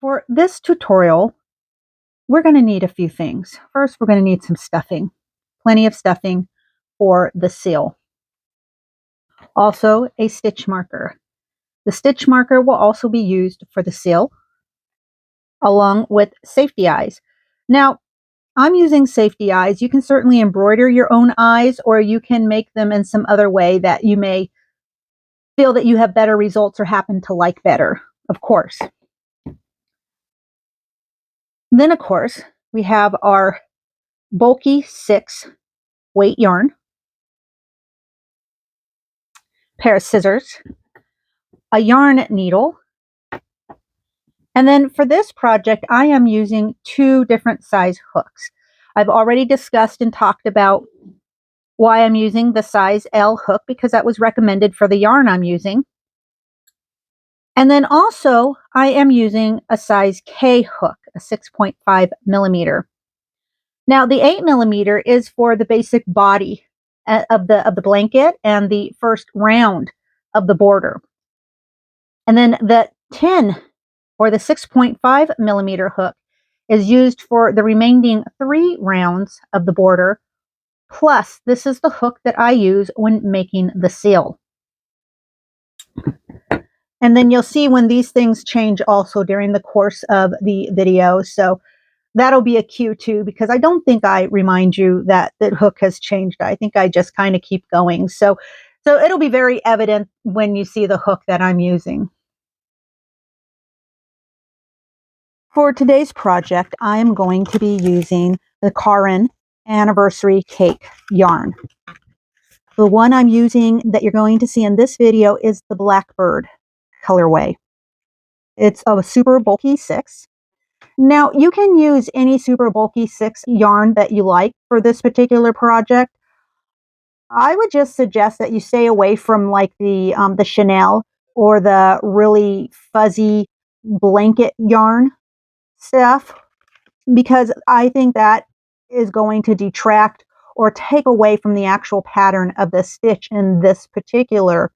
For this tutorial, we're going to need a few things. First, we're going to need some stuffing, plenty of stuffing for the seal. Also, a stitch marker. The stitch marker will also be used for the seal, along with safety eyes. Now, I'm using safety eyes. You can certainly embroider your own eyes, or you can make them in some other way that you may feel that you have better results or happen to like better, of course. Then, of course, we have our bulky 6 weight yarn, pair of scissors, a yarn needle, and then for this project, I am using 2 different size hooks. I've already discussed and talked about why I'm using the size L hook, because that was recommended for the yarn I'm using. And then also, I am using a size K hook, a 6.5 millimeter. Now, the 8 millimeter is for the basic body of the blanket and the first round of the border. And then the 10 or the 6.5 millimeter hook is used for the remaining 3 rounds of the border. Plus, this is the hook that I use when making the seal. And then you'll see when these things change also during the course of the video. So that'll be a cue too, because I don't think I remind you that the hook has changed. I think I just kind of keep going. So it'll be very evident when you see the hook that I'm using. For today's project, I am going to be using the Caron Anniversary Cake yarn. The one I'm using that you're going to see in this video is the Blackbird colorway. It's a super bulky 6. Now, you can use any super bulky 6 yarn that you like for this particular project. I would just suggest that you stay away from like the Chanel or the really fuzzy blanket yarn stuff, because I think that is going to detract or take away from the actual pattern of the stitch in this particular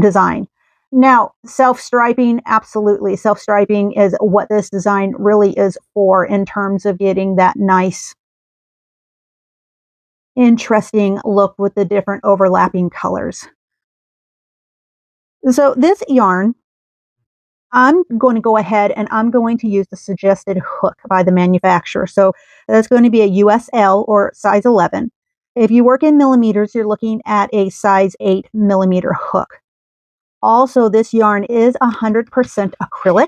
design. Now, self-striping, absolutely. Self-striping is what this design really is for in terms of getting that nice, interesting look with the different overlapping colors. So this yarn, I'm going to go ahead and I'm going to use the suggested hook by the manufacturer. So that's going to be a USL or size 11. If you work in millimeters, you're looking at a size 8 millimeter hook. Also, this yarn is 100% acrylic.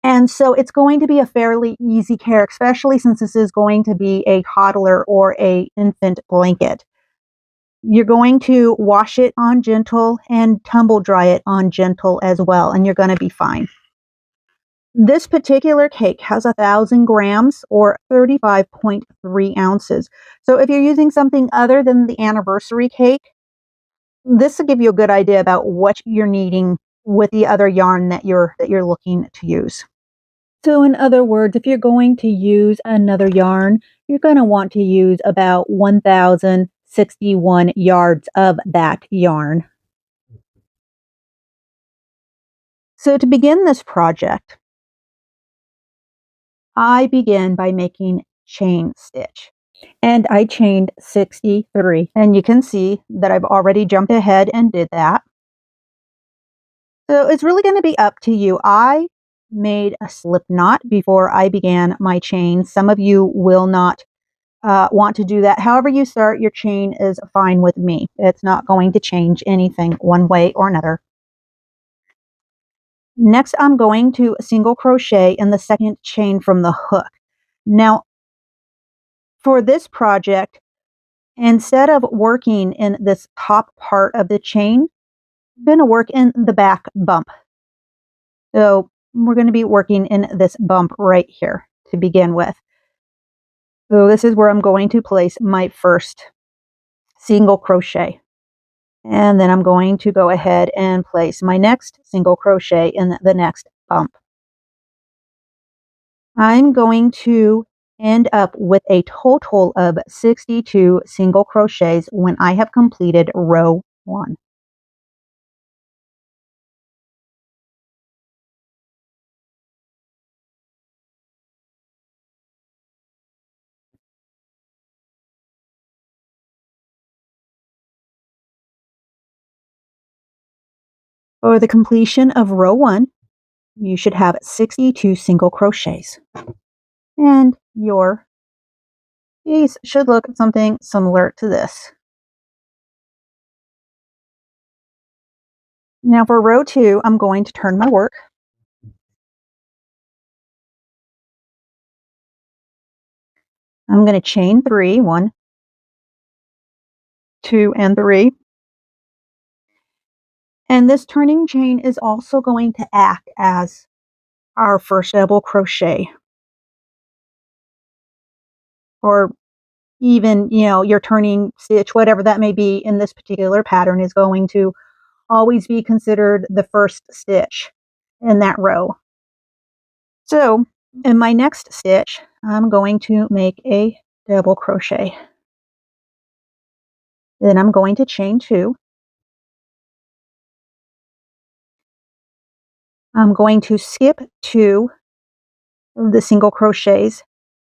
And so it's going to be a fairly easy care, especially since this is going to be a toddler or a infant blanket. You're going to wash it on gentle and tumble dry it on gentle as well, and you're going to be fine. This particular cake has 1,000 grams or 35.3 ounces. So if you're using something other than the anniversary cake, this will give you a good idea about what you're needing with the other yarn that you're looking to use. So in other words, if you're going to use another yarn, you're going to want to use about 1,061 yards of that yarn. So to begin this project, I began by making chain stitch. And I chained 63. And you can see that I've already jumped ahead and did that. So it's really going to be up to you. I made a slip knot before I began my chain. Some of you will not want to do that. However you start your chain is fine with me. It's not going to change anything one way or another. Next, I'm going to single crochet in the second chain from the hook. Now, for this project, instead of working in this top part of the chain, I'm going to work in the back bump. So we're going to be working in this bump right here to begin with. So this is where I'm going to place my first single crochet. And then I'm going to go ahead and place my next single crochet in the next bump. I'm going to end up with a total of 62 single crochets when I have completed row 1. For the completion of row 1, you should have 62 single crochets. And your piece should look something similar to this. Now for row 2, I'm going to turn my work. I'm going to chain 3, 1, 2, and 3. And this turning chain is also going to act as our first double crochet. Or even, your turning stitch, whatever that may be in this particular pattern, is going to always be considered the first stitch in that row. So in my next stitch, I'm going to make a double crochet. Then I'm going to chain 2. I'm going to skip 2 of the single crochets,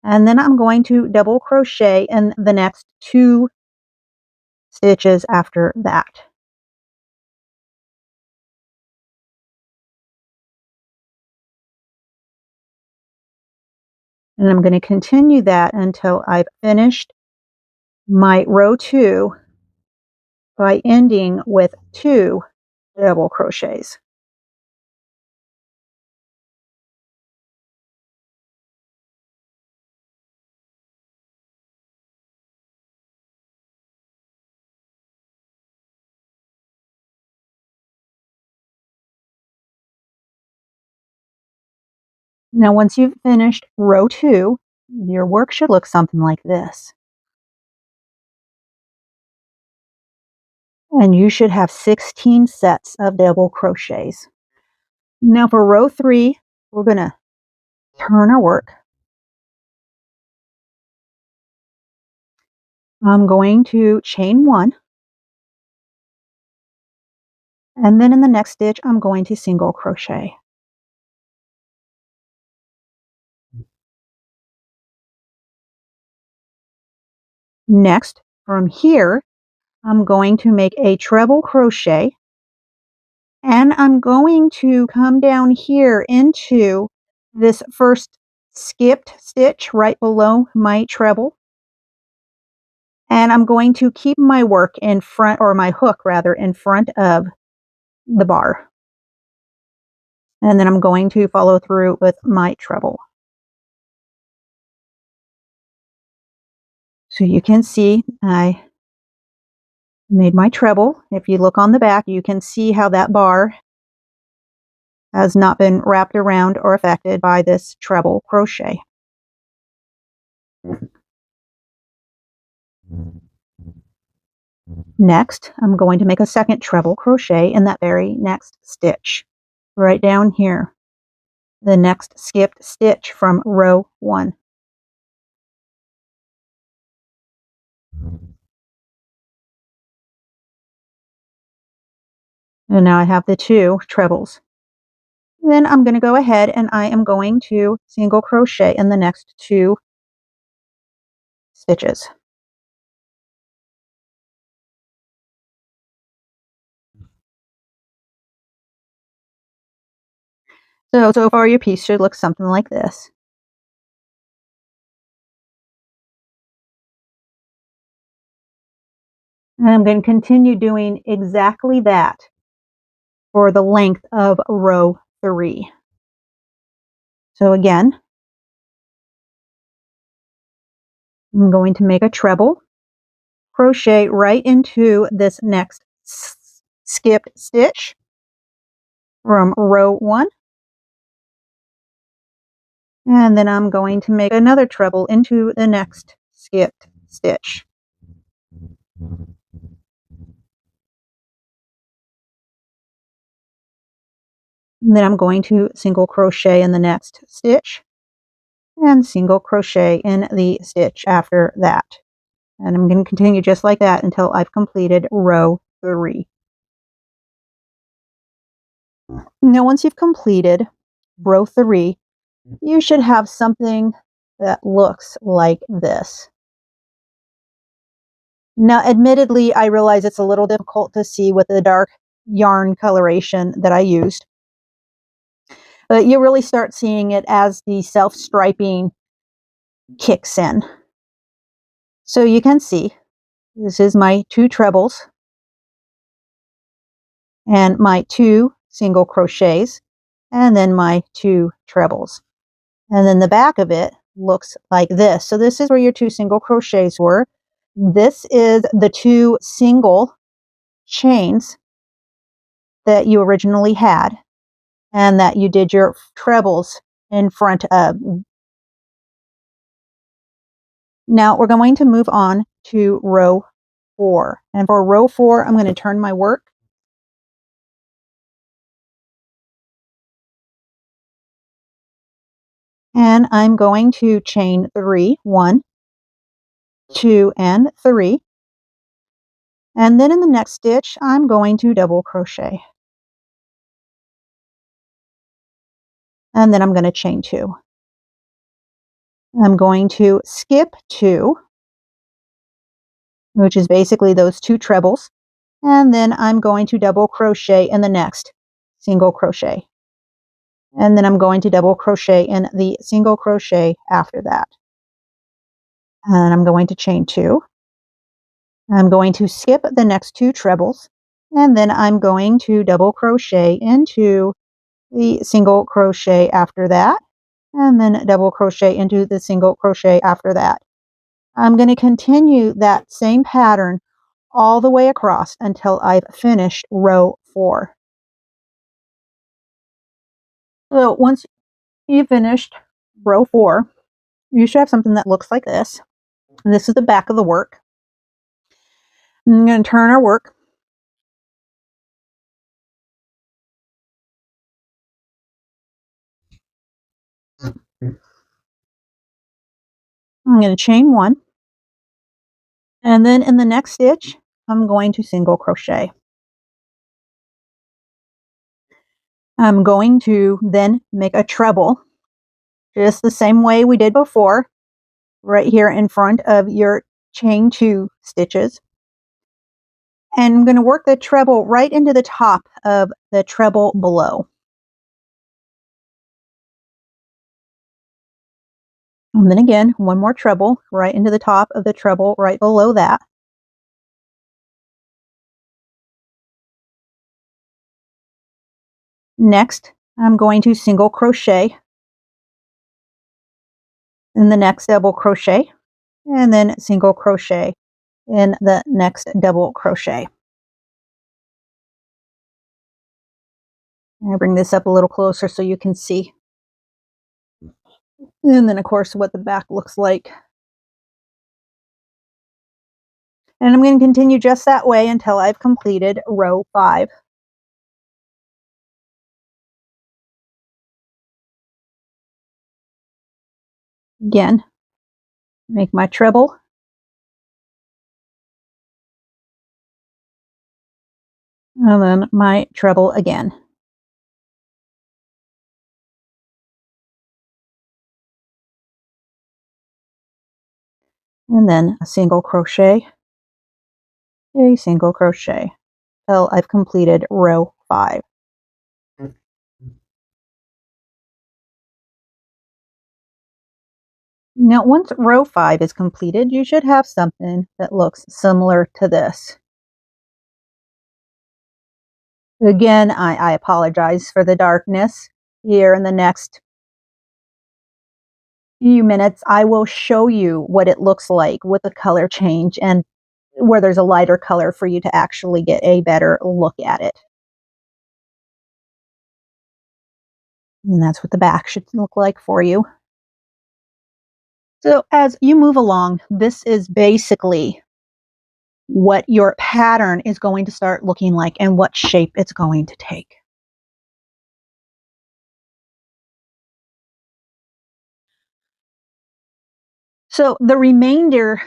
and then I'm going to double crochet in the next 2 stitches after that. And I'm going to continue that until I've finished my row 2 by ending with 2 double crochets. Now, once you've finished row 2, your work should look something like this. And you should have 16 sets of double crochets. Now for row 3, we're going to turn our work. I'm going to chain 1. And then in the next stitch, I'm going to single crochet. Next, from here, I'm going to make a treble crochet, and I'm going to come down here into this first skipped stitch right below my treble, and I'm going to keep my work in front, or my hook rather, in front of the bar. And then I'm going to follow through with my treble. So you can see I made my treble. If you look on the back, you can see how that bar has not been wrapped around or affected by this treble crochet. Next, I'm going to make a second treble crochet in that very next stitch, right down here, the next skipped stitch from row 1. And now I have the 2 trebles. Then I'm going to go ahead and I am going to single crochet in the next 2 stitches. So far your piece should look something like this. And I'm going to continue doing exactly that for the length of row 3. So again, I'm going to make a treble, crochet right into this next skipped stitch from row 1. And then I'm going to make another treble into the next skipped stitch. And then I'm going to single crochet in the next stitch and single crochet in the stitch after that. And I'm going to continue just like that until I've completed row 3. Now, once you've completed row 3, you should have something that looks like this. Now, admittedly, I realize it's a little difficult to see with the dark yarn coloration that I used. But you really start seeing it as the self-striping kicks in. So you can see, this is my 2 trebles and my 2 single crochets, and then my 2 trebles. And then the back of it looks like this. So this is where your 2 single crochets were. This is the 2 single chains that you originally had and that you did your trebles in front of. Now we're going to move on to row 4. And for row 4, I'm going to turn my work. And I'm going to chain 3, 1, 2, and 3. And then in the next stitch, I'm going to double crochet. And then I'm going to chain 2. I'm going to skip 2, which is basically those 2 trebles. And then I'm going to double crochet in the next single crochet. And then I'm going to double crochet in the single crochet after that. And I'm going to chain 2. I'm going to skip the next 2 trebles. And then I'm going to double crochet into the single crochet after that. And then double crochet into the single crochet after that. I'm going to continue that same pattern all the way across until I've finished row 4. So once you've finished row 4, you should have something that looks like this. And this is the back of the work. I'm going to turn our work. I'm going to chain 1. And then in the next stitch, I'm going to single crochet. I'm going to then make a treble, just the same way we did before, right here in front of your chain 2 stitches. And I'm going to work the treble right into the top of the treble below. And then again, one more treble right into the top of the treble right below that. Next, I'm going to single crochet in the next double crochet, and then single crochet in the next double crochet. I bring this up a little closer so you can see. And then, of course, what the back looks like. And I'm going to continue just that way until I've completed row 5. Again, make my treble. And then my treble again. And then a single crochet, a single crochet, till I've completed row 5. Now, once row 5 is completed, you should have something that looks similar to this. Again, I apologize for the darkness. Here in the next few minutes, I will show you what it looks like with the color change and where there's a lighter color for you to actually get a better look at it. And that's what the back should look like for you. So as you move along, this is basically what your pattern is going to start looking like and what shape it's going to take. So the remainder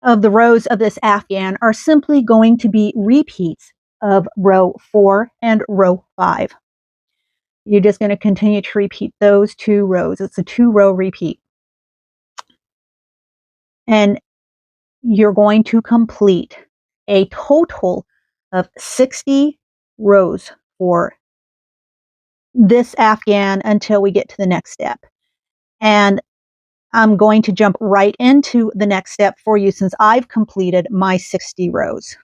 of the rows of this Afghan are simply going to be repeats of row 4 and row 5. You're just going to continue to repeat those 2 rows. It's a 2-row repeat. And you're going to complete a total of 60 rows for this Afghan until we get to the next step. And I'm going to jump right into the next step for you since I've completed my 60 rows.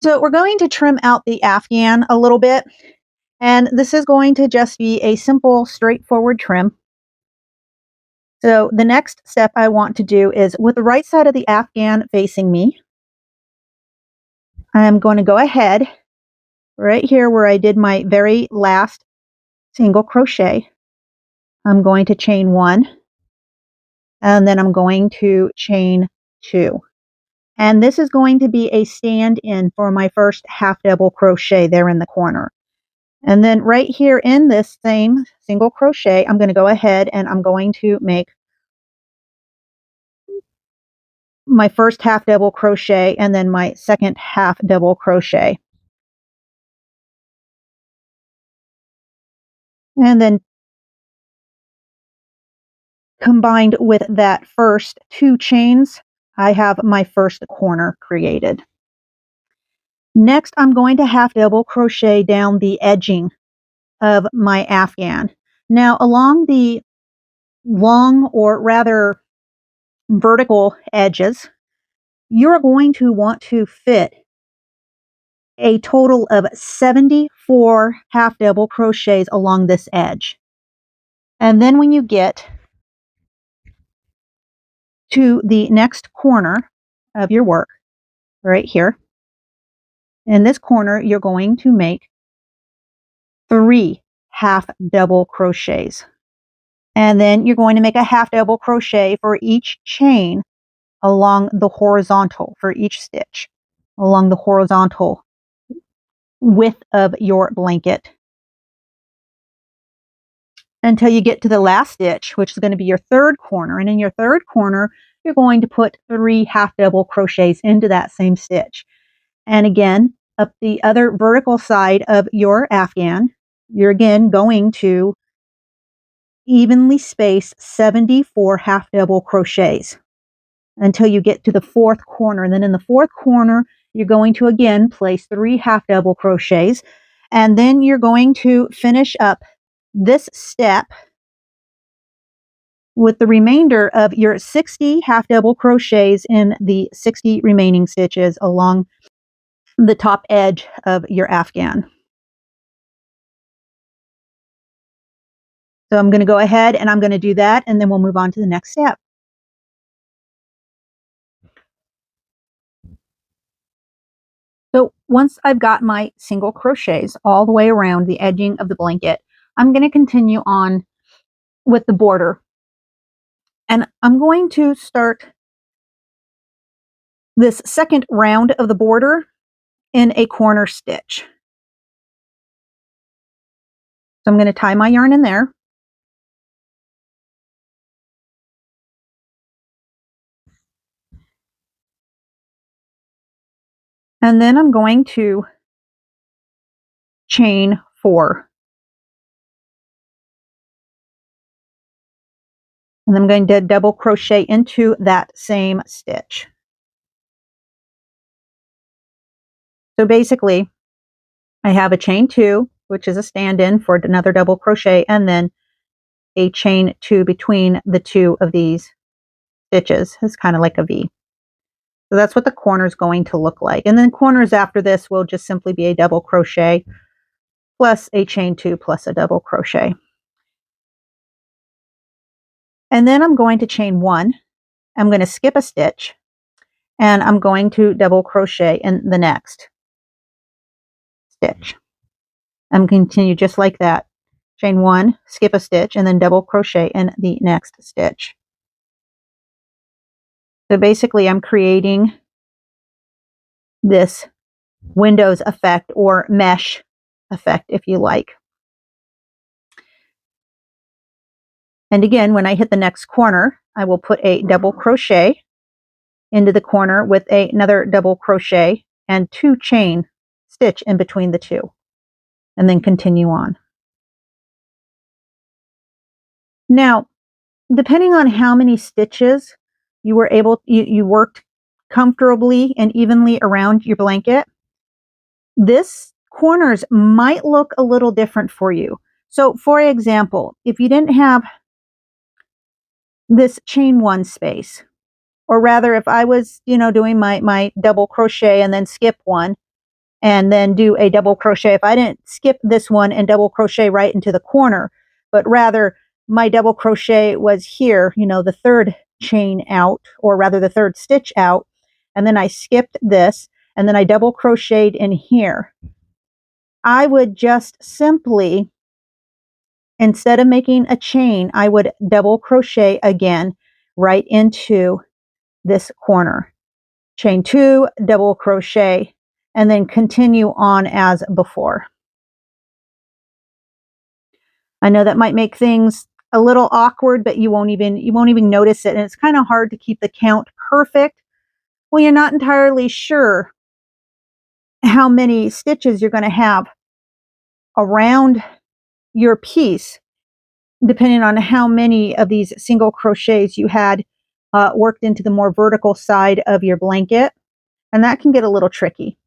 So we're going to trim out the Afghan a little bit, and this is going to just be a simple, straightforward trim. So the next step I want to do is with the right side of the Afghan facing me, I'm going to go ahead right here where I did my very last single crochet. I'm going to chain 1, and then I'm going to chain 2. And this is going to be a stand-in for my first half double crochet there in the corner. And then right here in this same single crochet, I'm going to go ahead and I'm going to make my first half double crochet and then my second half double crochet. And then combined with that first 2 chains, I have my first corner created. Next, I'm going to half double crochet down the edging of my Afghan. Now, along the long, or rather vertical edges, you're going to want to fit a total of 74 half double crochets along this edge. And then when you get to the next corner of your work, right here, in this corner, you're going to make 3 half double crochets. And then you're going to make a half double crochet for each chain along the horizontal, for each stitch along the horizontal width of your blanket until you get to the last stitch, which is going to be your third corner. And in your third corner, you're going to put 3 half double crochets into that same stitch. And again, up the other vertical side of your Afghan, you're again going to evenly space 74 half double crochets until you get to the fourth corner. And then in the fourth corner, you're going to again place 3 half double crochets, and then you're going to finish up this step with the remainder of your 60 half double crochets in the 60 remaining stitches along the top edge of your Afghan. So I'm going to go ahead and I'm going to do that, and then we'll move on to the next step. So once I've got my single crochets all the way around the edging of the blanket, I'm going to continue on with the border. And I'm going to start this second round of the border in a corner stitch. So I'm going to tie my yarn in there. And then I'm going to chain 4. And I'm going to double crochet into that same stitch. So basically, I have a chain 2, which is a stand-in for another double crochet, and then a chain 2 between the 2 of these stitches. It's kind of like a V. So that's what the corner is going to look like. And then corners after this will just simply be a double crochet plus a chain 2 plus a double crochet. And then I'm going to chain 1. I'm going to skip a stitch, and I'm going to double crochet in the next stitch. I'm going to continue just like that. Chain 1, skip a stitch, and then double crochet in the next stitch. So basically, I'm creating this Windows effect, or mesh effect, if you like. And again, when I hit the next corner, I will put a double crochet into the corner with another double crochet and 2 chain stitch in between the 2, and then continue on. Now, depending on how many stitches you were able, you worked comfortably and evenly around your blanket, this corners might look a little different for you. So for example, if you didn't have this chain one space, or rather if I was, doing my double crochet and then skip one and then do a double crochet, if I didn't skip this one and double crochet right into the corner, but rather my double crochet was here, the third chain out, or rather the third stitch out, and then I skipped this and then I double crocheted in here, I would just simply, instead of making a chain, I would double crochet again right into this corner. Chain two, double crochet, and then continue on as before. I know that might make things a little awkward, but you won't even notice it. And it's kind of hard to keep the count perfect when you're not entirely sure how many stitches you're going to have around your piece, depending on how many of these single crochets you had worked into the more vertical side of your blanket. And that can get a little tricky.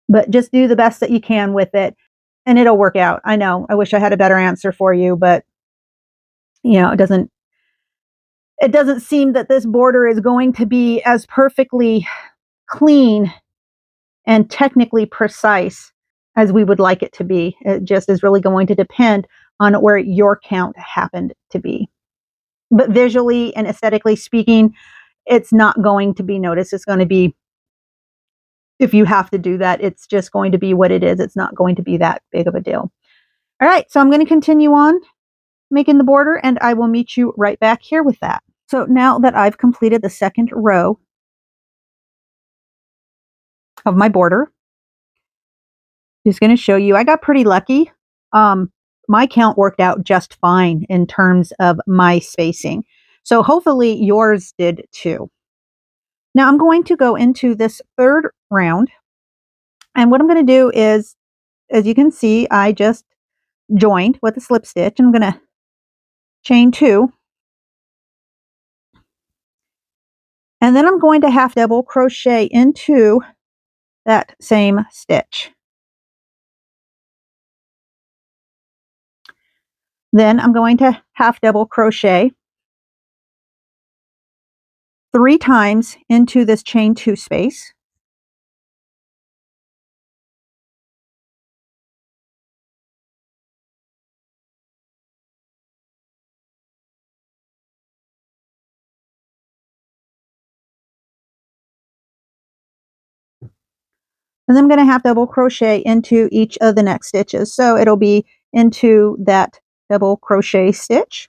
But just do the best that you can with it, and it'll work out. I know, I wish I had a better answer for you, but it doesn't seem that this border is going to be as perfectly clean and technically precise as we would like it to be. It just is really going to depend on where your count happened to be. But visually and aesthetically speaking, it's not going to be noticed. It's going to be, if you have to do that, it's just going to be what it is. It's not going to be that big of a deal. All right, so I'm going to continue on making the border, and I will meet you right back here with that. So now that I've completed the second row of my border, just going to show you, I got pretty lucky. My count worked out just fine in terms of my spacing. So hopefully yours did too. Now I'm going to go into this third round. And what I'm going to do is, as you can see, I just joined with a slip stitch. I'm going to chain two. And then I'm going to half double crochet into that same stitch. Then I'm going to half double crochet 3 times into this chain 2 space. And then I'm going to half double crochet into each of the next stitches. So it'll be into that double crochet stitch,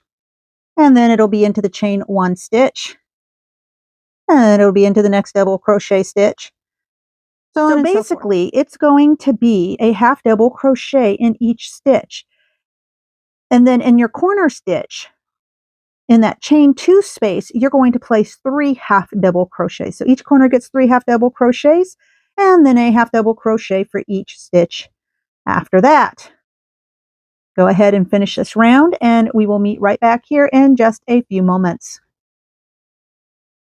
and then it'll be into the chain 1 stitch, and it'll be into the next double crochet stitch. So basically, it's going to be a half double crochet in each stitch. And then in your corner stitch, in that chain 2 space, you're going to place 3 half double crochets. So each corner gets 3 half double crochets, and then a half double crochet for each stitch after that. Go ahead and finish this round, and we will meet right back here in just a few moments.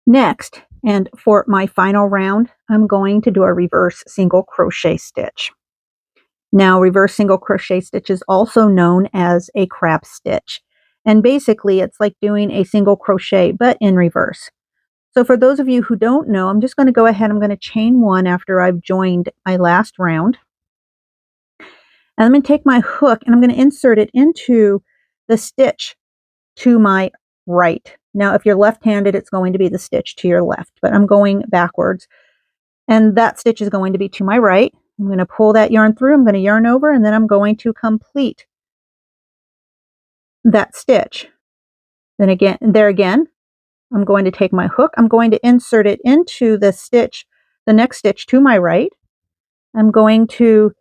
Next, and for my final round, I'm going to do a reverse single crochet stitch. Now, reverse single crochet stitch is also known as a crab stitch. And basically, it's like doing a single crochet, but in reverse. So for those of you who don't know, I'm just going to go ahead, I'm going to chain 1 after I've joined my last round. And I'm going to take my hook and I'm going to insert it into the stitch to my right. Now, if you're left-handed, it's going to be the stitch to your left, but I'm going backwards. And that stitch is going to be to my right. I'm going to pull that yarn through, I'm going to yarn over, and then I'm going to complete that stitch. Then again, I'm going to take my hook, I'm going to insert it into the stitch, the next stitch to my right. I'm going to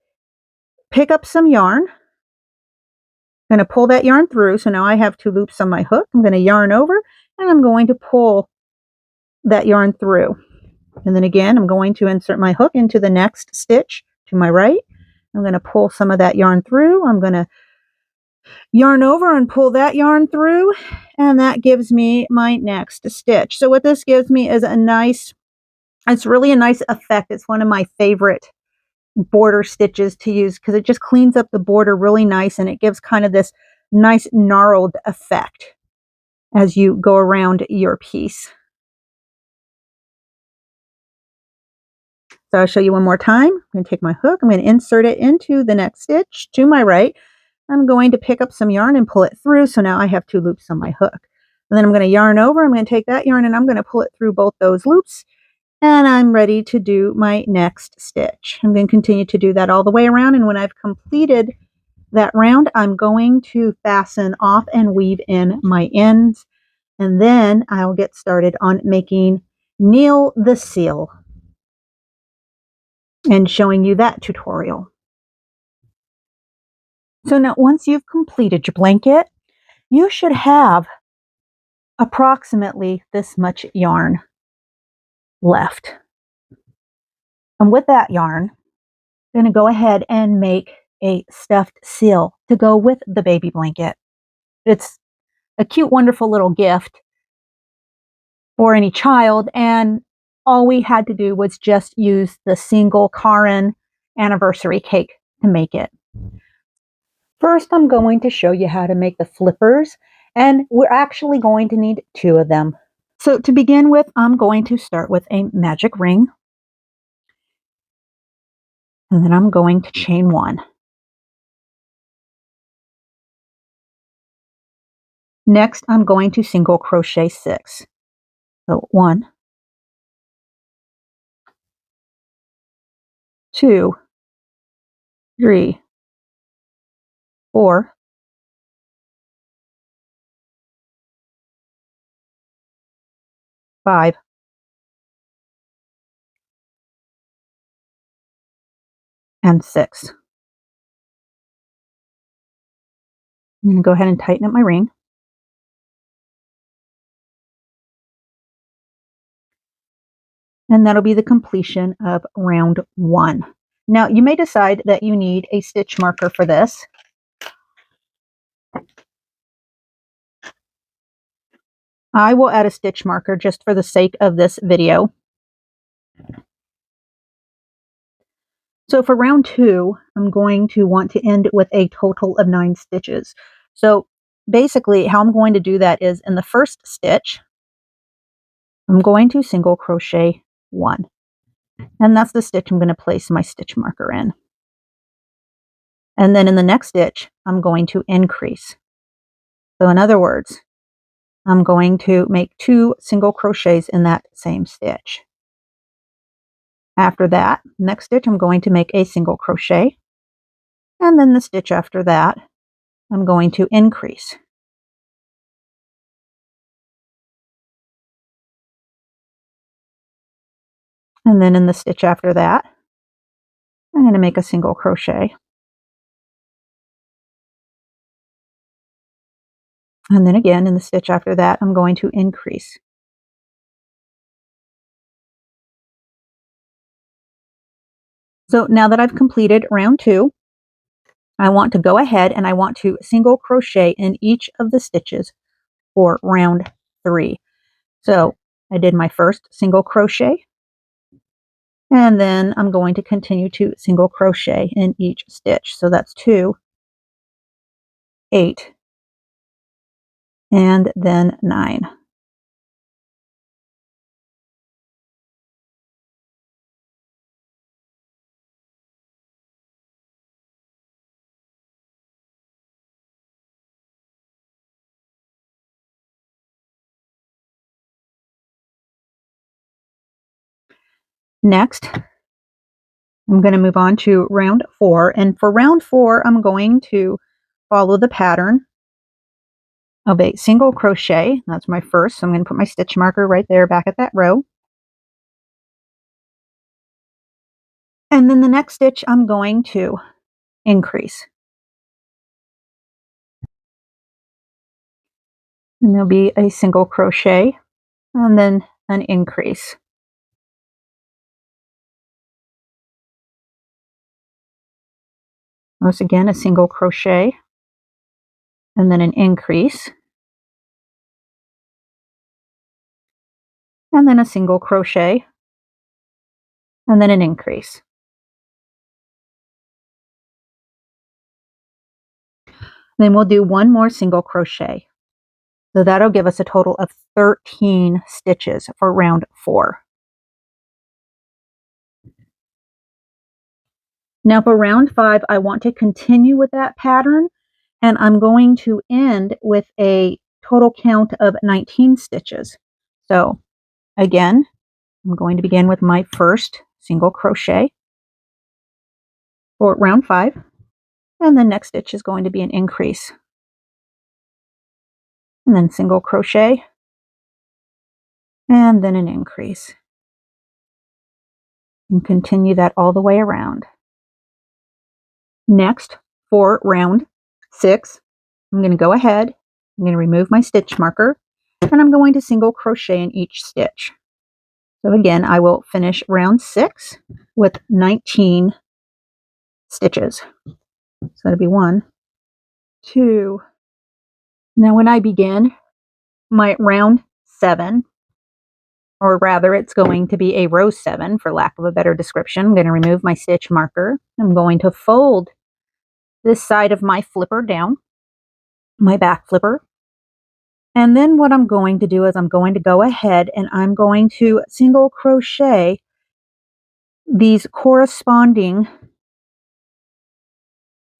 pick up some yarn. I'm going to pull that yarn through. So now I have 2 loops on my hook. I'm going to yarn over, and I'm going to pull that yarn through. And then again, I'm going to insert my hook into the next stitch to my right. I'm going to pull some of that yarn through. I'm going to yarn over and pull that yarn through, and that gives me my next stitch. So what this gives me is it's really a nice effect. It's one of my favorite border stitches to use because it just cleans up the border really nice and it gives kind of this nice gnarled effect as you go around your piece. So I'll show you one more time. I'm going to take my hook, I'm going to insert it into the next stitch to my right. I'm going to pick up some yarn and pull it through. So now I have 2 loops on my hook. And then I'm going to yarn over. I'm going to take that yarn and I'm going to pull it through both those loops. And I'm ready to do my next stitch. I'm going to continue to do that all the way around. And when I've completed that round, I'm going to fasten off and weave in my ends. And then I'll get started on making Neil the Seal and showing you that tutorial. So now once you've completed your blanket, you should have approximately this much yarn left. And with that yarn, I'm going to go ahead and make a stuffed seal to go with the baby blanket. It's a cute, wonderful little gift for any child, and all we had to do was just use the single Caron anniversary cake to make it. First, I'm going to show you how to make the flippers, and we're actually going to need 2 of them. So to begin with, I'm going to start with a magic ring, and then I'm going to chain 1. Next, I'm going to single crochet 6. So 1, 2, 3, 4, 5, and 6. I'm going to go ahead and tighten up my ring. And that'll be the completion of round 1. Now, you may decide that you need a stitch marker for this. I will add a stitch marker just for the sake of this video. So for round 2, I'm going to want to end with a total of 9 stitches. So basically how I'm going to do that is in the first stitch, I'm going to single crochet 1. And that's the stitch I'm going to place my stitch marker in. And then in the next stitch, I'm going to increase. So in other words, I'm going to make 2 single crochets in that same stitch. After that, next stitch, I'm going to make a single crochet. And then the stitch after that, I'm going to increase. And then in the stitch after that, I'm going to make a single crochet. And then again, in the stitch after that, I'm going to increase. So now that I've completed round 2, I want to go ahead and I want to single crochet in each of the stitches for round 3. So I did my first single crochet, and then I'm going to continue to single crochet in each stitch. So that's 2, 8, and then 9. Next, I'm going to move on to round 4, and for round 4, I'm going to follow the pattern of a single crochet. That's my first, so I'm going to put my stitch marker right there back at that row. And then the next stitch, I'm going to increase. And there'll be a single crochet, and then an increase. Once again, a single crochet, and then an increase, and then a single crochet, and then an increase. Then we'll do one more single crochet. So that'll give us a total of 13 stitches for round 4. Now for round 5, I want to continue with that pattern, and I'm going to end with a total count of 19 stitches. So again, I'm going to begin with my first single crochet for round 5, and the next stitch is going to be an increase. And then single crochet, and then an increase. And continue that all the way around. Next, for round 6, I'm going to go ahead, I'm going to remove my stitch marker, and I'm going to single crochet in each stitch. So again, I will finish round 6 with 19 stitches. So that'll be 1, 2. Now when I begin my round 7, or rather it's going to be a row 7 for lack of a better description, I'm going to remove my stitch marker. I'm going to fold this side of my flipper down, my back flipper. And then what I'm going to do is I'm going to go ahead and I'm going to single crochet these corresponding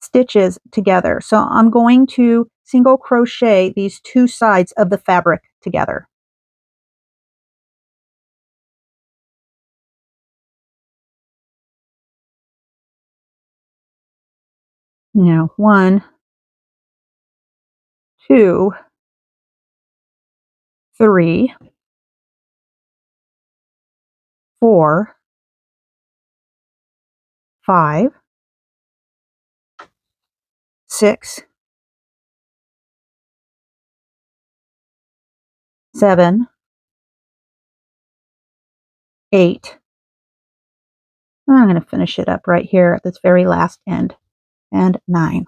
stitches together. So I'm going to single crochet these two sides of the fabric together. Now 1, 2, 3, 4, 5, 6, 7, 8. I'm going to finish it up right here at this very last end, and 9.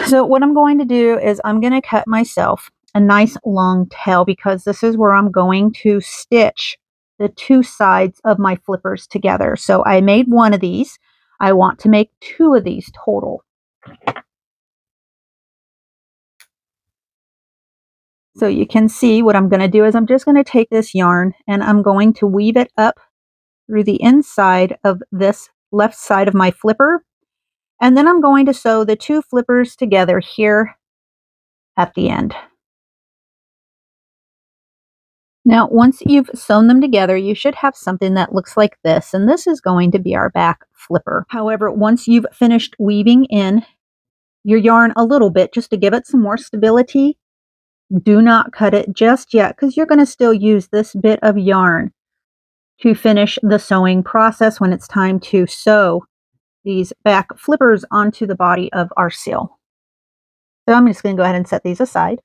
So what I'm going to do is I'm going to cut myself a nice long tail, because this is where I'm going to stitch the two sides of my flippers together. So I made one of these. I want to make 2 of these total. So you can see what I'm going to do is I'm just going to take this yarn and I'm going to weave it up through the inside of this left side of my flipper. And then I'm going to sew the 2 flippers together here at the end. Now, once you've sewn them together, you should have something that looks like this, and this is going to be our back flipper. However, once you've finished weaving in your yarn a little bit, just to give it some more stability, do not cut it just yet, because you're going to still use this bit of yarn to finish the sewing process when it's time to sew these back flippers onto the body of our seal. So I'm just going to go ahead and set these aside.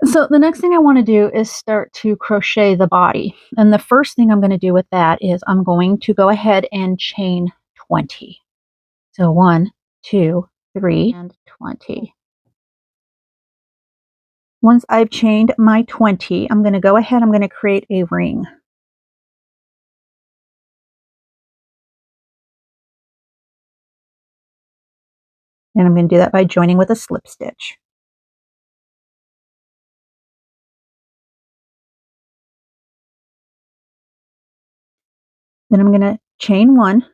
So the next thing I want to do is start to crochet the body. And the first thing I'm going to do with that is I'm going to go ahead and chain 20. So 1, 2, 3, and 20. Once I've chained my 20, I'm going to go ahead, I'm going to create a ring. And I'm going to do that by joining with a slip stitch. Then I'm going to chain 1,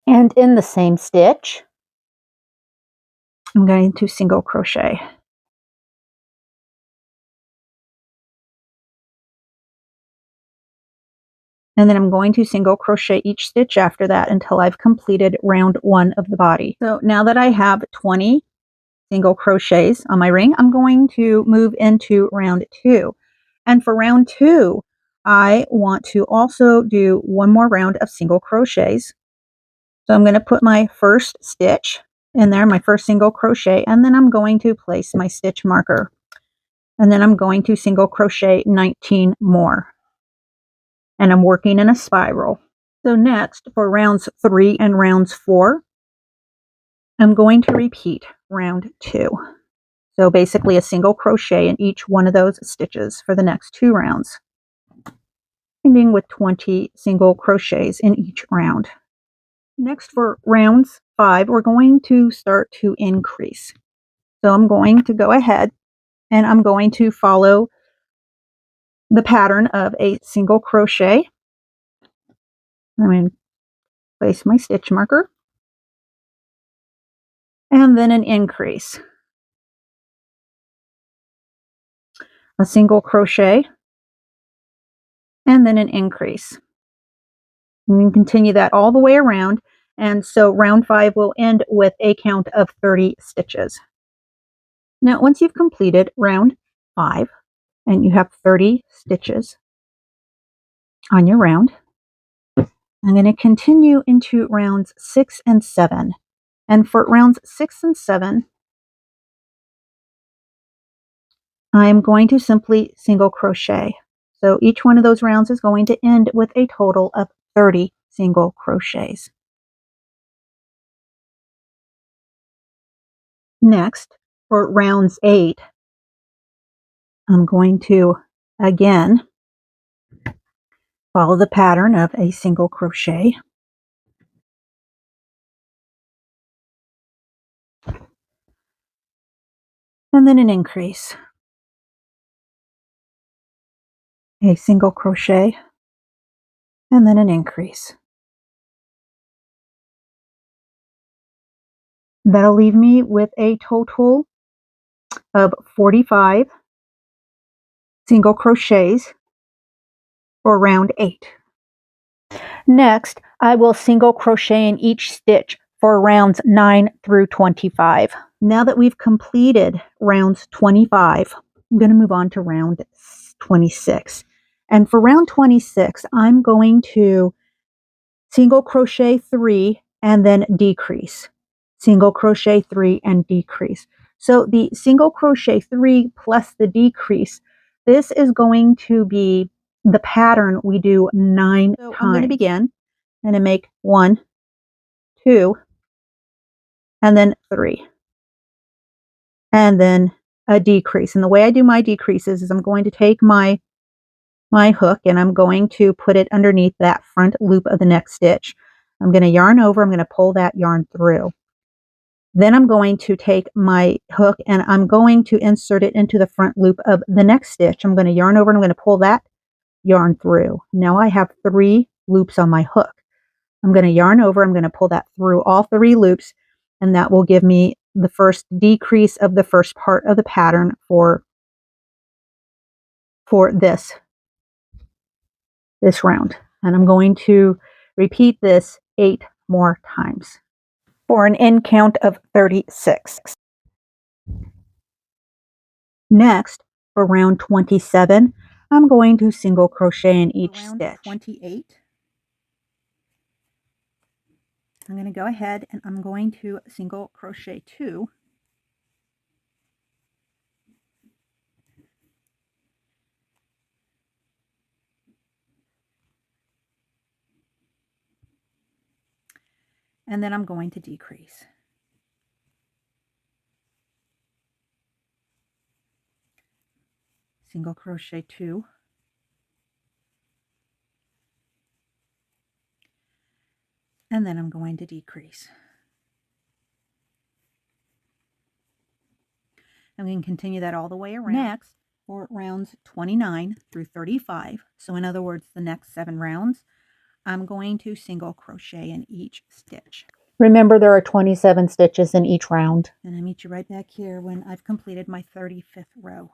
and in the same stitch, I'm going to single crochet. And then I'm going to single crochet each stitch after that until I've completed round 1 of the body. So now that I have 20 single crochets on my ring, I'm going to move into round 2. And for round 2, I want to also do one more round of single crochets. So I'm going to put my first stitch in there, my first single crochet, and then I'm going to place my stitch marker. And then I'm going to single crochet 19 more. And I'm working in a spiral. So next, for rounds 3 and rounds 4, I'm going to repeat round 2. So basically a single crochet in each one of those stitches for the next 2 rounds, ending with 20 single crochets in each round. Next, for rounds 5, we're going to start to increase. So I'm going to go ahead and I'm going to follow the pattern of a single crochet. I'm going to place my stitch marker and then an increase. A single crochet and then an increase. And you continue that all the way around, and so round 5 will end with a count of 30 stitches. Now, once you've completed round 5 and you have 30 stitches on your round, I'm going to continue into rounds 6 and 7. And for rounds 6 and 7, I'm going to simply single crochet. So each one of those rounds is going to end with a total of 30 single crochets. Next, for rounds 8, I'm going to again follow the pattern of a single crochet. And then an increase. A single crochet and then an increase. That'll leave me with a total of 45 single crochets for round 8. Next, I will single crochet in each stitch for rounds 9 through 25. Now that we've completed rounds 25, I'm going to move on to round 26. And for round 26, I'm going to single crochet 3 and then decrease. Single crochet 3 and decrease. So the single crochet 3 plus the decrease, this is going to be the pattern we do 9 times. I'm going to begin and make 1, 2, and then 3. And then a decrease. And the way I do my decreases is I'm going to take my hook and I'm going to put it underneath that front loop of the next stitch. I'm going to yarn over, I'm going to pull that yarn through. Then I'm going to take my hook and I'm going to insert it into the front loop of the next stitch. I'm going to yarn over and I'm going to pull that yarn through. Now I have 3 loops on my hook. I'm going to yarn over, I'm going to pull that through all 3 loops, and that will give me the first decrease of the first part of the pattern for this round. And I'm going to repeat this 8 more times for an end count of 36. Next, for round 27, I'm going to single crochet in each stitch. 28, I'm going to go ahead and I'm going to single crochet 2. And then I'm going to decrease. Single crochet 2. And then I'm going to decrease. I'm going to continue that all the way around. Next, for rounds 29 through 35, so in other words, the next 7 rounds, I'm going to single crochet in each stitch. Remember, there are 27 stitches in each round. And I meet you right back here when I've completed my 35th row.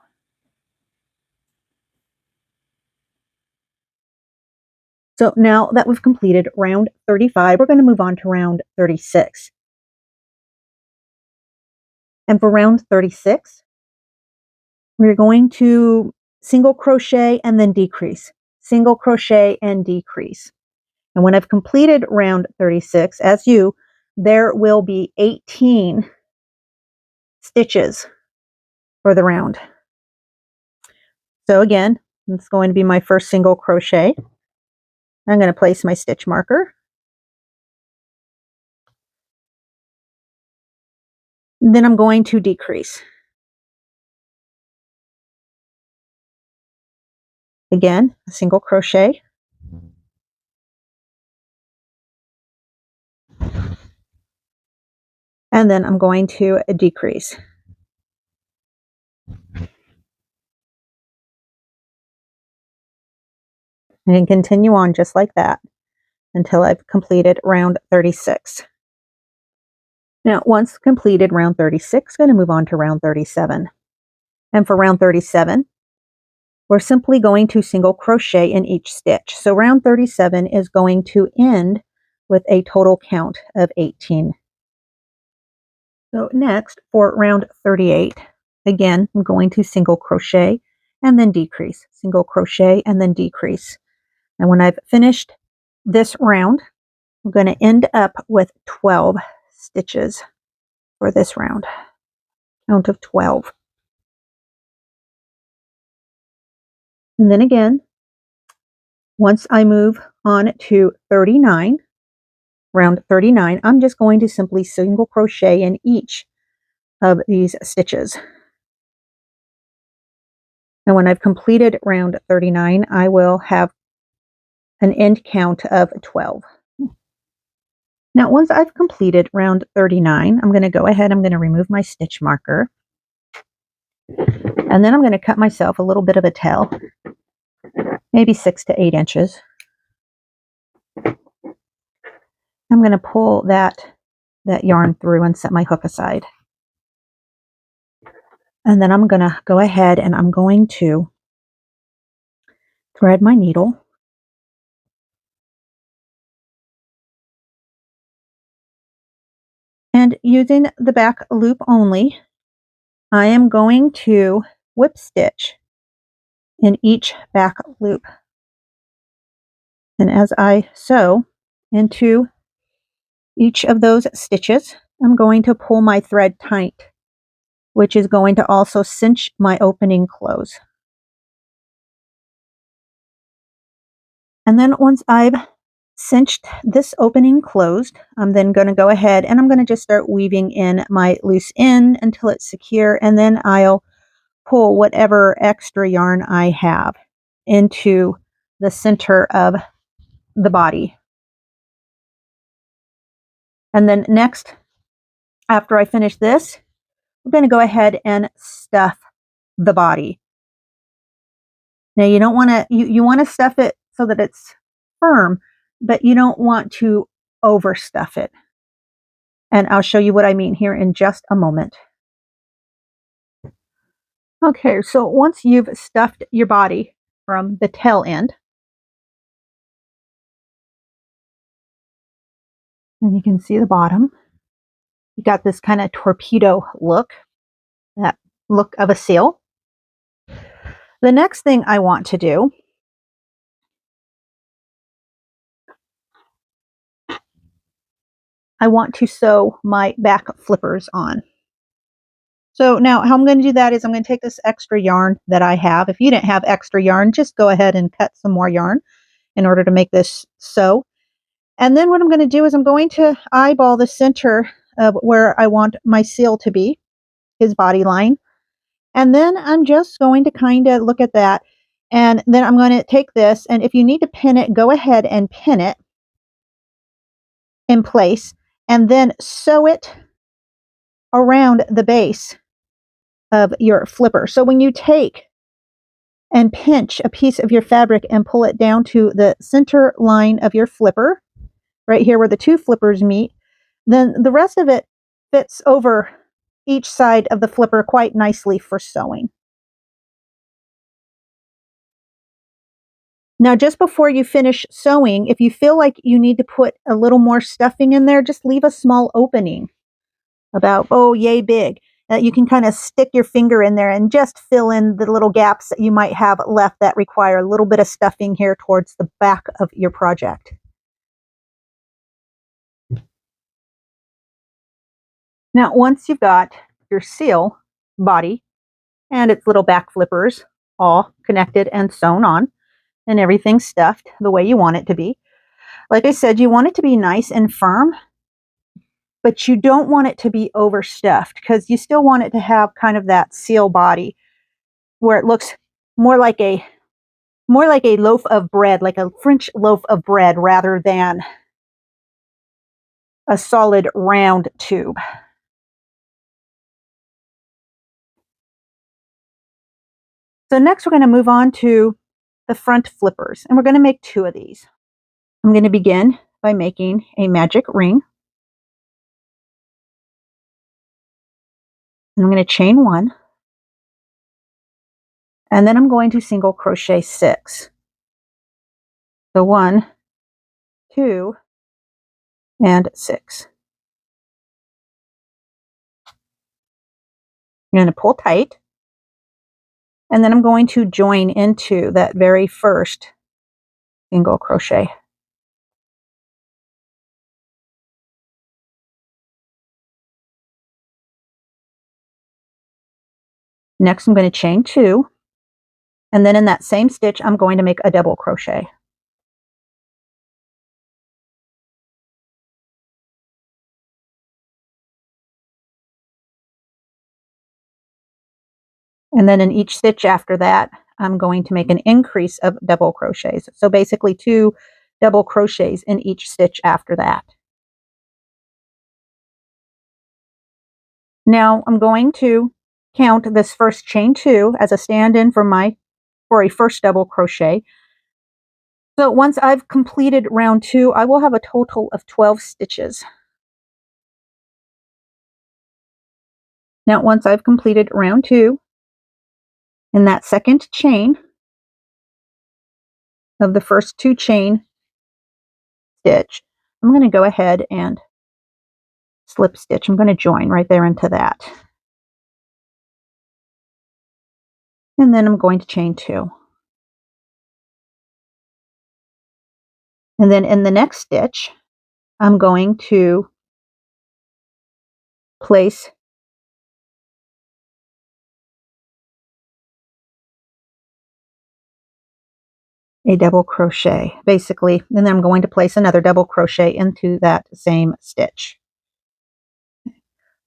So now that we've completed round 35, we're going to move on to round 36. And for round 36, we're going to single crochet and then decrease. Single crochet and decrease. And when I've completed round 36, there will be 18 stitches for the round. So again, it's going to be my first single crochet. I'm going to place my stitch marker. Then I'm going to decrease. Again, a single crochet. And then I'm going to decrease. And continue on just like that until I've completed round 36. Now, once completed round 36, I'm going to move on to round 37. And for round 37, we're simply going to single crochet in each stitch. So round 37 is going to end with a total count of 18. So next, for round 38, again, I'm going to single crochet and then decrease, single crochet and then decrease. And when I've finished this round, I'm going to end up with 12 stitches for this round. Count of 12. And then again, once I move on to 39, round 39, I'm just going to simply single crochet in each of these stitches. And when I've completed round 39, I will have an end count of 12. Now, once I've completed round 39, I'm going to go ahead, I'm going to remove my stitch marker. And then I'm going to cut myself a little bit of a tail, maybe 6 to 8 inches. I'm going to pull that yarn through and set my hook aside. And then I'm going to go ahead and I'm going to thread my needle. And using the back loop only, I am going to whip stitch in each back loop. And as I sew into each of those stitches, I'm going to pull my thread tight, which is going to also cinch my opening close. And then once I've cinched this opening closed, I'm then going to go ahead and I'm going to just start weaving in my loose end until it's secure, and then I'll pull whatever extra yarn I have into the center of the body. And then next, after I finish this, we're going to go ahead and stuff the body. Now you don't want to, you want to stuff it so that it's firm, but you don't want to overstuff it. And I'll show you what I mean here in just a moment. Okay, so once you've stuffed your body from the tail end, and you can see the bottom, you got this kind of torpedo look, that look of a sail. The next thing I want to do I want to sew my back flippers on. So now how I'm going to do that is I'm going to take this extra yarn that I have. If you didn't have extra yarn, just go ahead and cut some more yarn in order to make this sew. And then what I'm going to do is I'm going to eyeball the center of where I want my seal to be, his body line. And then I'm just going to kind of look at that. And then I'm going to take this, and if you need to pin it, go ahead and pin it in place, and then sew it around the base of your flipper. So when you take and pinch a piece of your fabric and pull it down to the center line of your flipper, right here where the two flippers meet, then the rest of it fits over each side of the flipper quite nicely for sewing. Now, just before you finish sewing, if you feel like you need to put a little more stuffing in there, just leave a small opening about, oh, yay big. You can kind of stick your finger in there and just fill in the little gaps that you might have left that require a little bit of stuffing here towards the back of your project. Now, once you've got your seal body and its little back flippers all connected and sewn on, and everything stuffed the way you want it to be. Like I said, you want it to be nice and firm, but you don't want it to be overstuffed because you still want it to have kind of that seal body where it looks more like a loaf of bread, like a French loaf of bread rather than a solid round tube. So next we're going to move on to the front flippers, and we're going to make 2 of these. I'm going to begin by making a magic ring. And I'm going to chain 1, and then I'm going to single crochet 6. So 1, 2, and 6. I'm going to pull tight, and then I'm going to join into that very first single crochet. Next I'm going to chain 2, and then in that same stitch I'm going to make a double crochet. And then in each stitch after that, I'm going to make an increase of double crochets. So basically 2 double crochets in each stitch after that. Now I'm going to count this first chain 2 as a stand-in for a first double crochet. So once I've completed round 2, I will have a total of 12 stitches. Now once I've completed round 2, in that second chain of the first 2 chain stitch, I'm going to go ahead and slip stitch. I'm going to join right there into that. And then I'm going to chain 2. And then in the next stitch, I'm going to place a double crochet, basically, and then I'm going to place another double crochet into that same stitch.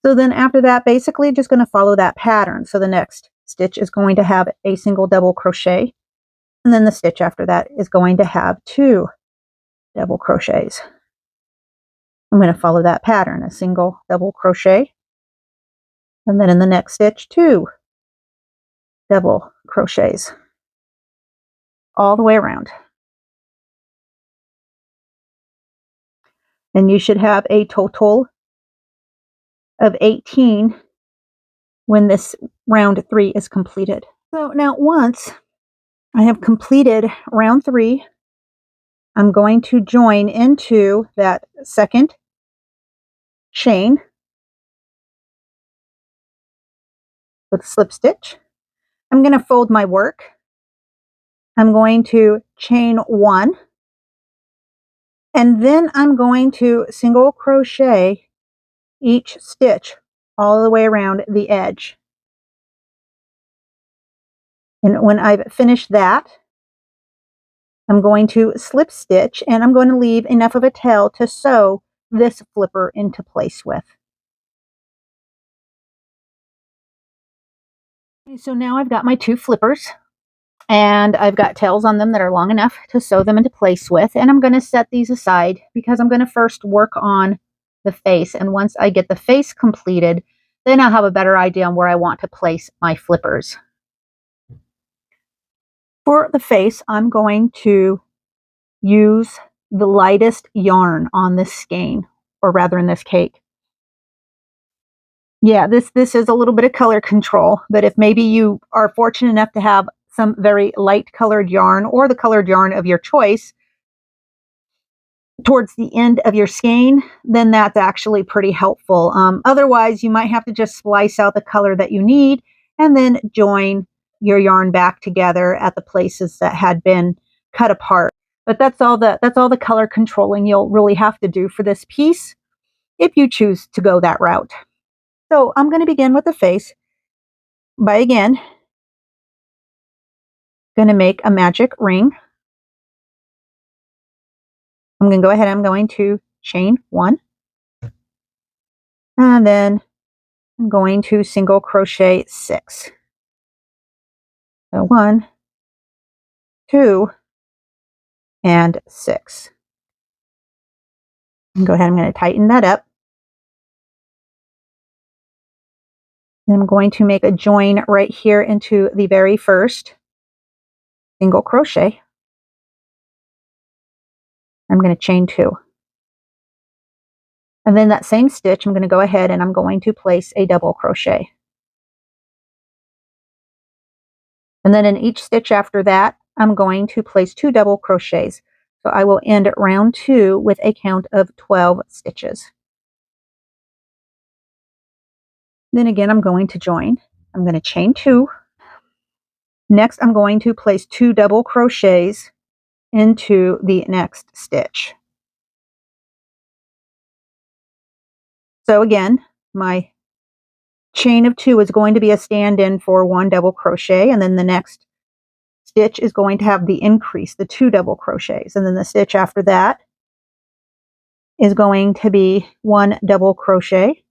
So then after that, basically just going to follow that pattern. So the next stitch is going to have a single double crochet, and then the stitch after that is going to have 2 double crochets. I'm going to follow that pattern, a single double crochet, and then in the next stitch 2 double crochets all the way around. And you should have a total of 18 when this round 3 is completed. So now once I have completed round 3, I'm going to join into that second chain with a slip stitch. I'm going to fold my work. I'm going to chain 1, and then I'm going to single crochet each stitch all the way around the edge. And when I've finished that, I'm going to slip stitch, and I'm going to leave enough of a tail to sew this flipper into place with. Okay, so now I've got my 2 flippers, and I've got tails on them that are long enough to sew them into place with, and I'm going to set these aside because I'm going to first work on the face, and once I get the face completed, then I'll have a better idea on where I want to place my flippers. For the face, I'm going to use the lightest yarn on this skein, or rather in this cake. Yeah, this is a little bit of color control, but if maybe you are fortunate enough to have some very light colored yarn or the colored yarn of your choice towards the end of your skein, then that's actually pretty helpful. Otherwise, you might have to just splice out the color that you need and then join your yarn back together at the places that had been cut apart. But that's all the color controlling you'll really have to do for this piece if you choose to go that route. So I'm going to begin with the face by again going to make a magic ring. I'm going to go ahead, I'm going to chain 1, and then I'm going to single crochet 6. So 1, 2, and 6. And go ahead, I'm going to tighten that up. Then I'm going to make a join right here into the very first single crochet. I'm going to chain 2. And then that same stitch, I'm going to go ahead and I'm going to place a double crochet. And then in each stitch after that, I'm going to place 2 double crochets. So I will end round 2 with a count of 12 stitches. Then again, I'm going to join. I'm going to chain 2. Next, I'm going to place 2 double crochets into the next stitch. So again, my chain of 2 is going to be a stand-in for 1 double crochet, and then the next stitch is going to have the increase, the 2 double crochets, and then the stitch after that is going to be 1 double crochet,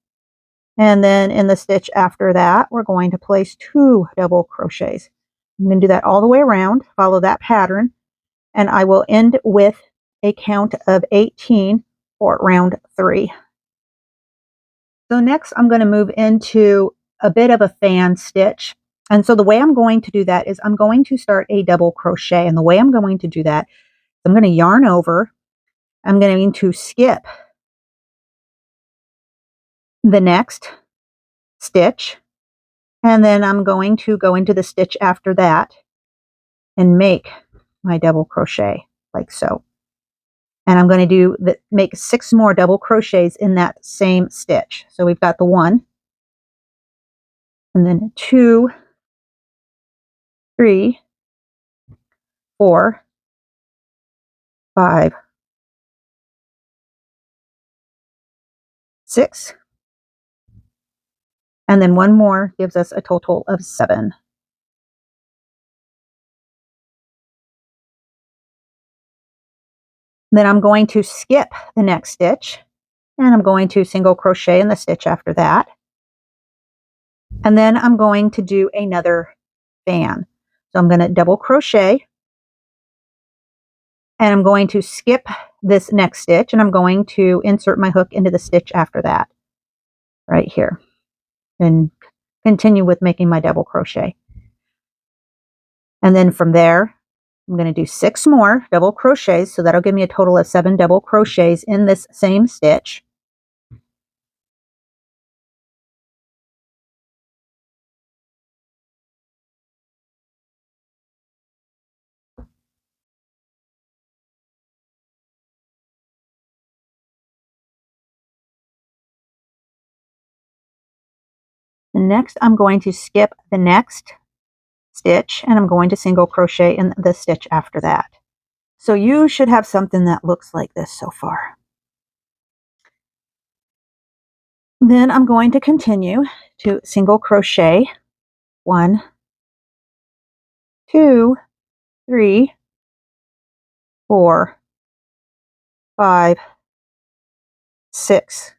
and then in the stitch after that we're going to place 2 double crochets. I'm going to do that all the way around, follow that pattern, and I will end with a count of 18 for round 3. So next I'm going to move into a bit of a fan stitch. And so the way I'm going to do that is I'm going to start a double crochet. And the way I'm going to do that, I'm going to yarn over. I'm going to skip the next stitch. And then I'm going to go into the stitch after that and make my double crochet like so. And I'm going to make 6 more double crochets in that same stitch. So we've got the 1, and then 2, 3, 4, 5, 6, and then 1 more gives us a total of 7. Then I'm going to skip the next stitch, and I'm going to single crochet in the stitch after that. And then I'm going to do another fan. So I'm going to double crochet, and I'm going to skip this next stitch, and I'm going to insert my hook into the stitch after that, right here, and continue with making my double crochet. And then from there, I'm going to do 6 more double crochets, so that'll give me a total of 7 double crochets in this same stitch. And next, I'm going to skip the next stitch, and I'm going to single crochet in the stitch after that. So you should have something that looks like this so far. Then I'm going to continue to single crochet 1, 2, 3, 4, 5, 6,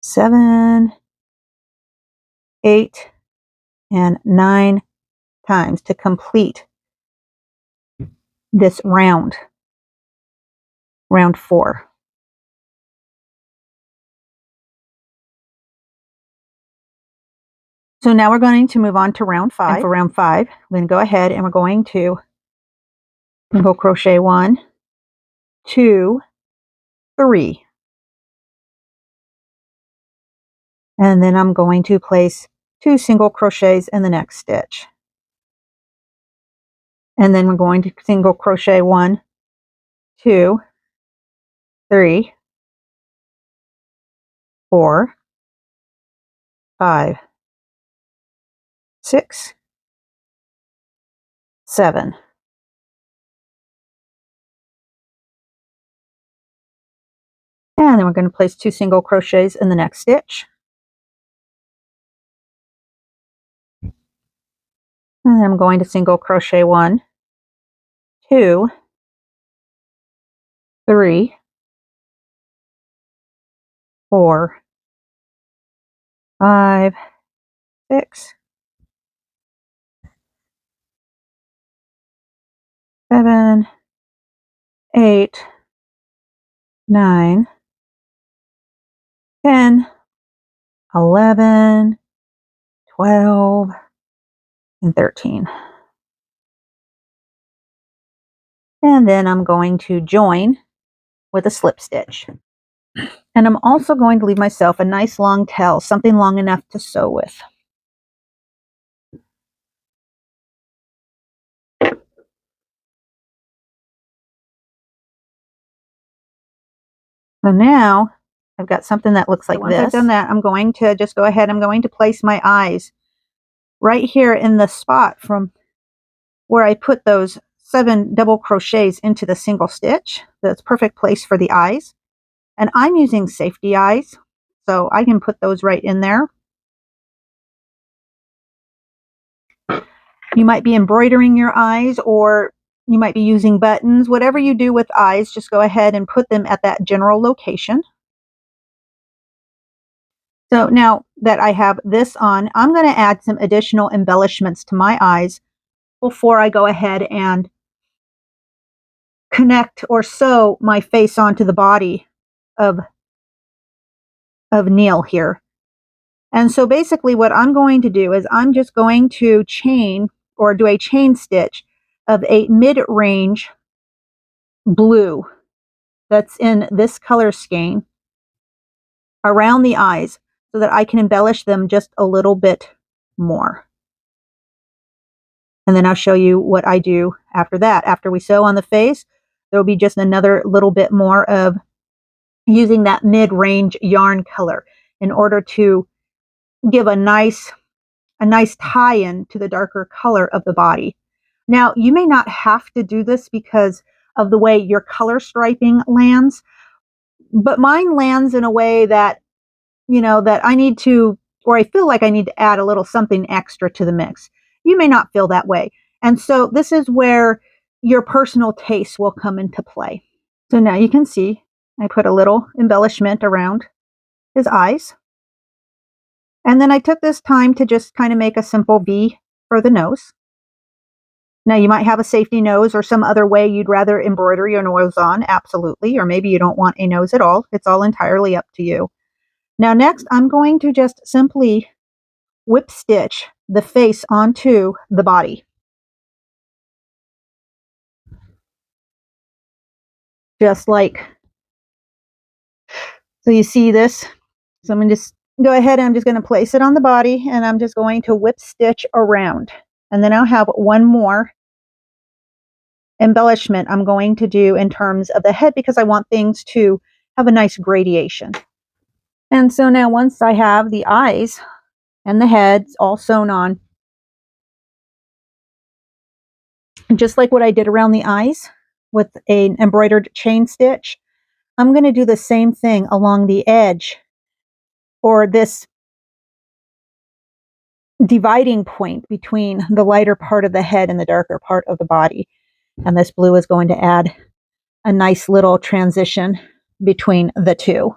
7, 8, and 9 times to complete this round 4. So now we're going to move on to round 5. And for round 5, we're going to go ahead and we're going to single crochet 1, 2, 3. And then I'm going to place 2 single crochets in the next stitch. And then we're going to single crochet 1, 2, 3, 4, 5, 6, 7. And then we're going to place 2 single crochets in the next stitch. And then I'm going to single crochet 1, 2, 3, 4, 5, 6, 7, 8, 9, 10, 11, 12, and 13. And then I'm going to join with a slip stitch. And I'm also going to leave myself a nice long tail, something long enough to sew with. So now I've got something that looks like this. Once I've done that, I'm going to just go ahead. I'm going to place my eyes right here in the spot from where I put those 7 double crochets into the single stitch. That's perfect place for the eyes. And I'm using safety eyes, so I can put those right in there. You might be embroidering your eyes, or you might be using buttons. Whatever you do with eyes, just go ahead and put them at that general location. So now that I have this on, I'm going to add some additional embellishments to my eyes before I go ahead and connect or sew my face onto the body of Neil here. And so basically what I'm going to do is I'm just going to chain or do a chain stitch of a mid-range blue that's in this color scheme around the eyes so that I can embellish them just a little bit more. And then I'll show you what I do after that. After we sew on the face, there will be just another little bit more of using that mid-range yarn color in order to give a nice tie-in to the darker color of the body. Now, you may not have to do this because of the way your color striping lands, but mine lands in a way that, that I need to, or I feel like I need to add a little something extra to the mix. You may not feel that way. And so this is where your personal taste will come into play. So now you can see I put a little embellishment around his eyes. And then I took this time to just kind of make a simple V for the nose. Now you might have a safety nose or some other way you'd rather embroider your nose on, absolutely. Or maybe you don't want a nose at all. It's all entirely up to you. Now next, I'm going to just simply whip stitch the face onto the body. Just like, so you see this? So I'm going to just go ahead and I'm just going to place it on the body and I'm just going to whip stitch around. And then I'll have one more embellishment I'm going to do in terms of the head because I want things to have a nice gradation. And so now once I have the eyes and the heads all sewn on, just like what I did around the eyes with an embroidered chain stitch, I'm going to do the same thing along the edge or this dividing point between the lighter part of the head and the darker part of the body. And this blue is going to add a nice little transition between the two.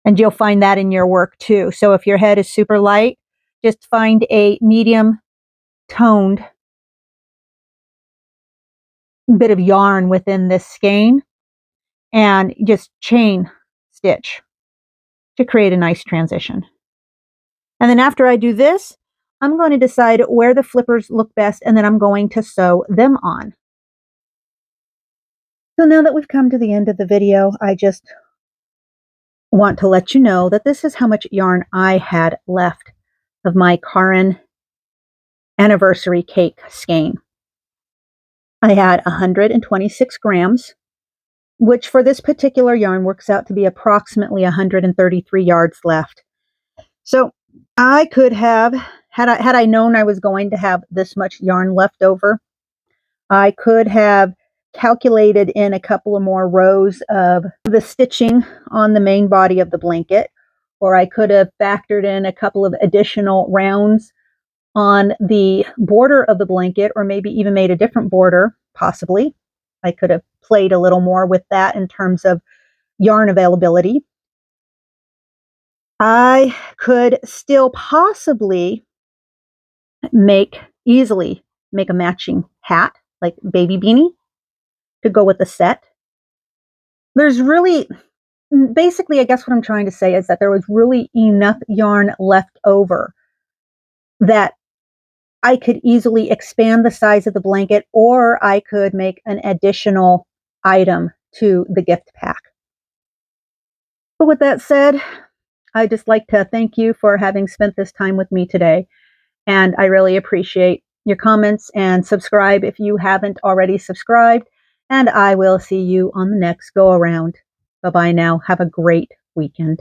And you'll find that in your work too. So if your head is super light, just find a medium toned bit of yarn within this skein and just chain stitch to create a nice transition. And then after I do this, I'm going to decide where the flippers look best and then I'm going to sew them on. So now that we've come to the end of the video, I just want to let you know that this is how much yarn I had left of my Caron anniversary cake skein. I had 126 grams, which for this particular yarn works out to be approximately 133 yards left. So I could have, had I known I was going to have this much yarn left over, I could have calculated in a couple of more rows of the stitching on the main body of the blanket, or I could have factored in a couple of additional rounds on the border of the blanket, or maybe even made a different border, possibly. I could have played a little more with that in terms of yarn availability. I could still possibly easily make a matching hat, like baby beanie, to go with the set. There's really basically, I guess what I'm trying to say is that there was really enough yarn left over that I could easily expand the size of the blanket, or I could make an additional item to the gift pack. But with that said, I'd just like to thank you for having spent this time with me today. And I really appreciate your comments, and subscribe if you haven't already subscribed. And I will see you on the next go around. Bye bye now. Have a great weekend.